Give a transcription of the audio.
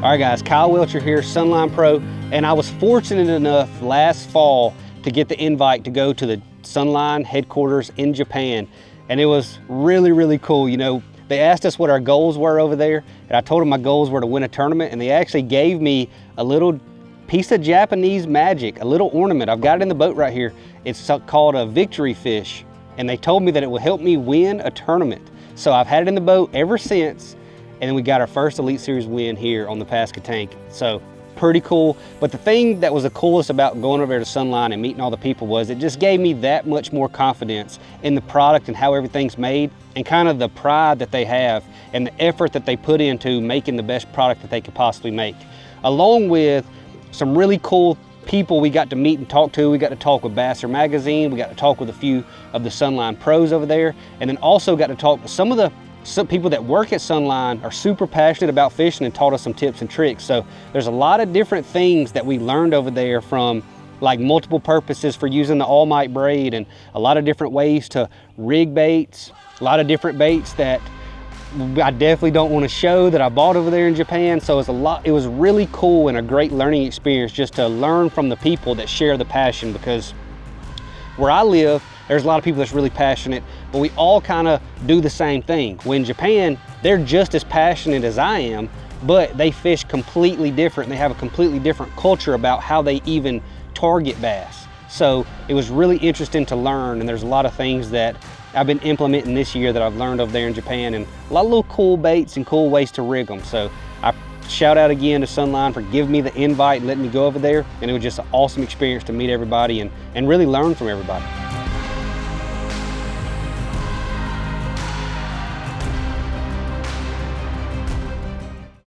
All right guys, Kyle Welcher here, Sunline Pro, and I was fortunate enough last fall to get the invite to go to the Sunline headquarters in Japan, and it was really cool. You know, they asked us what our goals were over there, and I told them my goals were to win a tournament, and they actually gave me a little piece of Japanese magic, a little ornament. I've got it in the boat right here. It's called a victory fish, and they told me that it will help me win a tournament. So I've had it in the boat ever since, and then we got our first Elite Series win here on the Pasca tank. So pretty cool. But the thing that was the coolest about going over there to Sunline and meeting all the people was it just gave me that much more confidence in the product and how everything's made, and kind of the pride that they have and the effort that they put into making the best product that they could possibly make. Along with some really cool people we got to meet and talk to. We got to talk with Bassmaster Magazine. We got to talk with a few of the Sunline pros over there, and then also got to talk with some people that work at Sunline are super passionate about fishing and taught us some tips and tricks. So there's a lot of different things that we learned over there, from like multiple purposes for using the all might braid, and a lot of different ways to rig baits, a lot of different baits that I definitely don't want to show that I bought over there in Japan. So it was really cool and a great learning experience just to learn from the people that share the passion, because where I live, there's a lot of people that's really passionate, but we all kind of do the same thing. When in Japan, they're just as passionate as I am, but they fish completely different. They have a completely different culture about how they even target bass. So it was really interesting to learn, and there's a lot of things that I've been implementing this year that I've learned over there in Japan, and a lot of little cool baits and cool ways to rig them. So I shout out again to Sunline for giving me the invite and letting me go over there, and it was just an awesome experience to meet everybody and really learn from everybody.